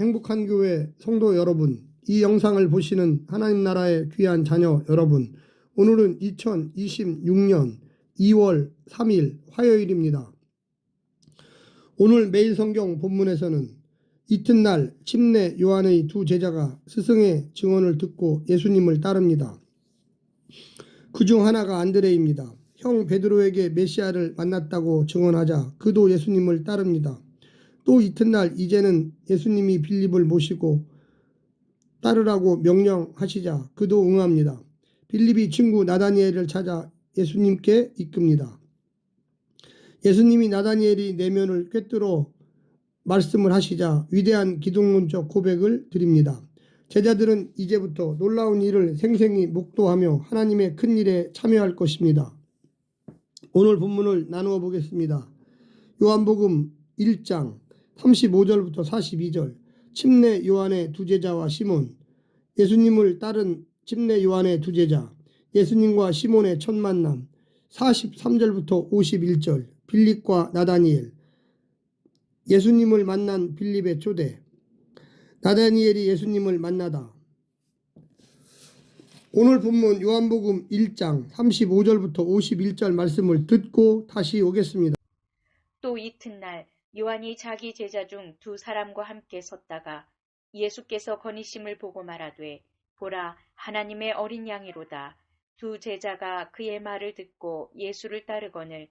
행복한 교회 성도 여러분, 이 영상을 보시는 하나님 나라의 귀한 자녀 여러분, 오늘은 2026년 2월 3일 화요일입니다. 오늘 매일 성경 본문에서는 이튿날 침례 요한의 두 제자가 스승의 증언을 듣고 예수님을 따릅니다. 그중 하나가 안드레입니다. 형 베드로에게 메시아를 만났다고 증언하자 그도 예수님을 따릅니다. 또 이튿날 이제는 예수님이 빌립을 모시고 따르라고 명령하시자 그도 응합니다. 빌립이 친구 나다니엘을 찾아 예수님께 이끕니다. 예수님이 나다니엘이 내면을 꿰뚫어 말씀을 하시자 위대한 기독론적 고백을 드립니다. 제자들은 이제부터 놀라운 일을 생생히 목도하며 하나님의 큰 일에 참여할 것입니다. 오늘 본문을 나누어 보겠습니다. 요한복음 1장 35절부터 42절, 침례 요한의 두 제자와 시몬, 예수님을 따른 침례 요한의 두 제자, 예수님과 시몬의 첫 만남, 43절부터 51절, 빌립과 나다니엘, 예수님을 만난 빌립의 초대, 나다니엘이 예수님을 만나다. 오늘 본문 요한복음 1장 35절부터 51절 말씀을 듣고 다시 오겠습니다. 또 이튿날 요한이 자기 제자 중 두 사람과 함께 섰다가 예수께서 거니심을 보고 말하되 보라 하나님의 어린 양이로다. 두 제자가 그의 말을 듣고 예수를 따르거늘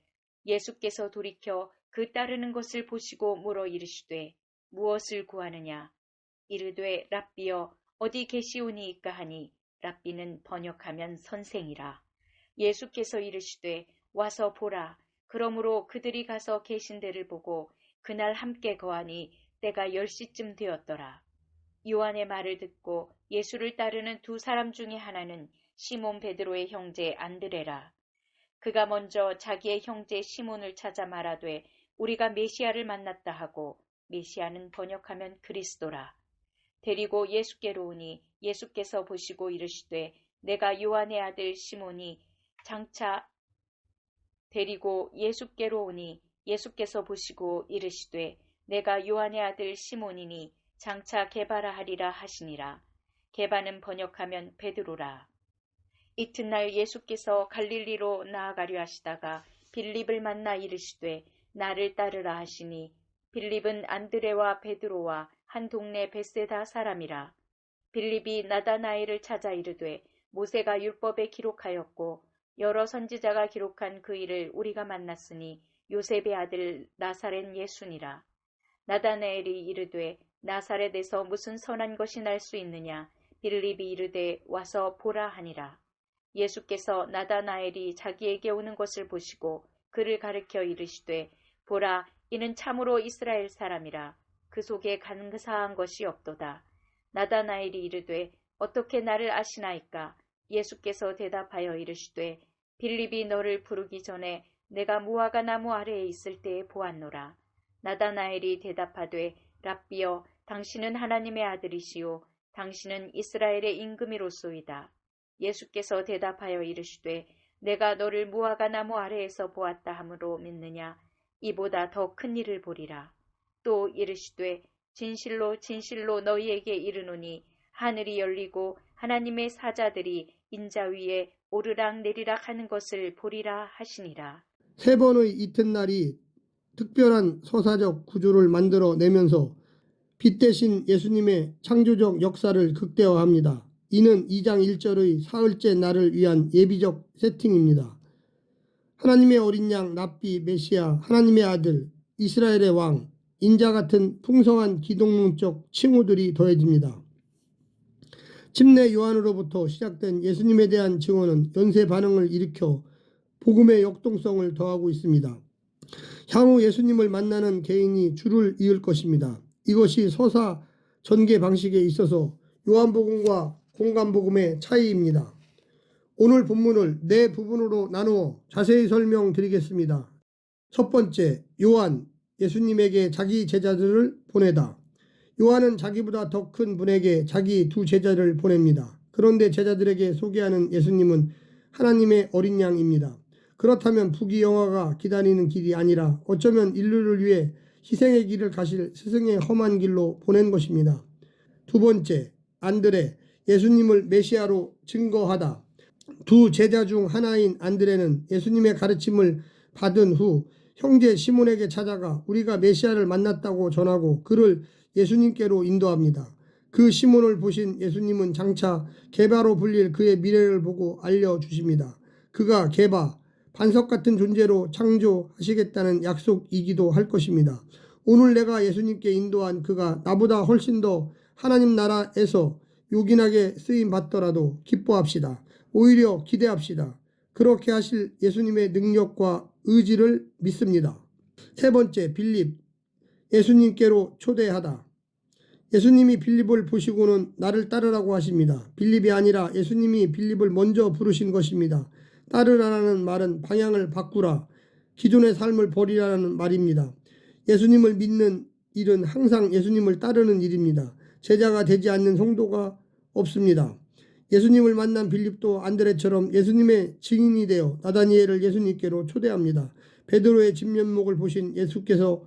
예수께서 돌이켜 그 따르는 것을 보시고 물어 이르시되 무엇을 구하느냐. 이르되 랍비여 어디 계시오니이까 하니 랍비는 번역하면 선생이라. 예수께서 이르시되 와서 보라. 그러므로 그들이 가서 계신 데를 보고 그날 함께 거하니 때가 10시쯤 되었더라. 요한의 말을 듣고 예수를 따르는 두 사람 중에 하나는 시몬 베드로의 형제 안드레라. 그가 먼저 자기의 형제 시몬을 찾아 말하되 우리가 메시아를 만났다 하고, 메시아는 번역하면 그리스도라. 데리고 예수께로 오니 예수께서 보시고 이르시되 내가 요한의 아들 시몬이 장차 데리고 예수께로 오니 예수께서 보시고 이르시되 내가 요한의 아들 시몬이니 장차 게바라 하리라 하시니라. 게바는 번역하면 베드로라. 이튿날 예수께서 갈릴리로 나아가려 하시다가 빌립을 만나 이르시되 나를 따르라 하시니 빌립은 안드레와 베드로와 한 동네 벳세다 사람이라. 빌립이 나다나엘을 찾아 이르되 모세가 율법에 기록하였고 여러 선지자가 기록한 그 일을 우리가 만났으니 요셉의 아들 나사렛 예수니라. 나다나엘이 이르되 나사렛에서 무슨 선한 것이 날 수 있느냐. 빌립이 이르되 와서 보라 하니라. 예수께서 나다나엘이 자기에게 오는 것을 보시고 그를 가르켜 이르시되 보라 이는 참으로 이스라엘 사람이라. 그 속에 간사한 것이 없도다. 나다나엘이 이르되 어떻게 나를 아시나이까. 예수께서 대답하여 이르시되 빌립이 너를 부르기 전에 내가 무화과 나무 아래에 있을 때에 보았노라. 나다나엘이 대답하되 랍비여 당신은 하나님의 아들이시요 당신은 이스라엘의 임금이로소이다. 예수께서 대답하여 이르시되 내가 너를 무화과 나무 아래에서 보았다 함으로 믿느냐. 이보다 더 큰 일을 보리라. 또 이르시되 진실로 진실로 너희에게 이르노니 하늘이 열리고 하나님의 사자들이 인자 위에 오르락 내리락 하는 것을 보리라 하시니라. 세 번의 이튿날이 특별한 서사적 구조를 만들어내면서 빛 대신 예수님의 창조적 역사를 극대화합니다. 이는 2장 1절의 사흘째 날을 위한 예비적 세팅입니다. 하나님의 어린 양 랍비 메시아 하나님의 아들 이스라엘의 왕 인자 같은 풍성한 기독론적 칭호들이 더해집니다. 침례 요한으로부터 시작된 예수님에 대한 증언은 연쇄 반응을 일으켜 복음의 역동성을 더하고 있습니다. 향후 예수님을 만나는 개인이 줄을 이을 것입니다. 이것이 서사 전개 방식에 있어서 요한복음과 공간복음의 차이입니다. 오늘 본문을 네 부분으로 나누어 자세히 설명드리겠습니다. 첫 번째, 요한, 예수님에게 자기 제자들을 보내다. 요한은 자기보다 더 큰 분에게 자기 두 제자를 보냅니다. 그런데 제자들에게 소개하는 예수님은 하나님의 어린 양입니다. 그렇다면 부귀영화가 기다리는 길이 아니라 어쩌면 인류를 위해 희생의 길을 가실 스승의 험한 길로 보낸 것입니다. 두 번째, 안드레, 예수님을 메시아로 증거하다. 두 제자 중 하나인 안드레는 예수님의 가르침을 받은 후 형제 시몬에게 찾아가 우리가 메시아를 만났다고 전하고 그를 예수님께로 인도합니다. 그 시몬을 보신 예수님은 장차 게바로 불릴 그의 미래를 보고 알려주십니다. 그가 게바, 반석 같은 존재로 창조하시겠다는 약속이기도 할 것입니다. 오늘 내가 예수님께 인도한 그가 나보다 훨씬 더 하나님 나라에서 요긴하게 쓰임 받더라도 기뻐합시다. 오히려 기대합시다. 그렇게 하실 예수님의 능력과 의지를 믿습니다. 세 번째, 빌립, 예수님께로 초대하다. 예수님이 빌립을 보시고는 나를 따르라고 하십니다. 빌립이 아니라 예수님이 빌립을 먼저 부르신 것입니다. 따르라는 말은 방향을 바꾸라, 기존의 삶을 버리라는 말입니다. 예수님을 믿는 일은 항상 예수님을 따르는 일입니다. 제자가 되지 않는 성도가 없습니다. 예수님을 만난 빌립도 안드레처럼 예수님의 증인이 되어 나다니엘을 예수님께로 초대합니다. 베드로의 진면목을 보신 예수께서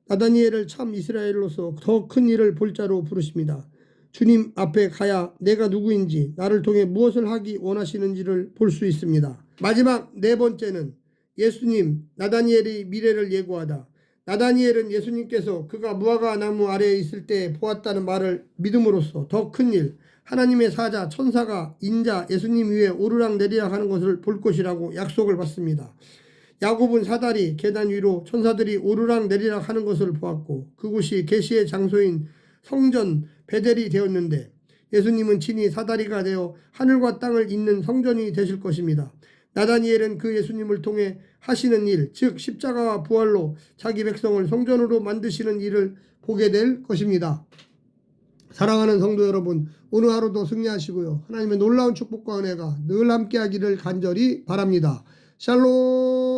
나다니엘을 참 이스라엘로서 더 큰 일을 볼 자로 부르십니다. 주님 앞에 가야 내가 누구인지 나를 통해 무엇을 하기 원하시는지를 볼 수 있습니다. 마지막 네 번째는 예수님, 나다니엘의 미래를 예고하다. 나다니엘은 예수님께서 그가 무화과 나무 아래에 있을 때 보았다는 말을 믿음으로써 더 큰 일, 하나님의 사자, 천사가 인자 예수님 위에 오르락 내리락 하는 것을 볼 것이라고 약속을 받습니다. 야곱은 사다리, 계단 위로 천사들이 오르락 내리락 하는 것을 보았고 그곳이 계시의 장소인 성전 베델이 되었는데 예수님은 친히 사다리가 되어 하늘과 땅을 잇는 성전이 되실 것입니다. 나다니엘은 그 예수님을 통해 하시는 일, 즉 십자가와 부활로 자기 백성을 성전으로 만드시는 일을 보게 될 것입니다. 사랑하는 성도 여러분, 오늘 하루도 승리하시고요. 하나님의 놀라운 축복과 은혜가 늘 함께하기를 간절히 바랍니다. 샬롬.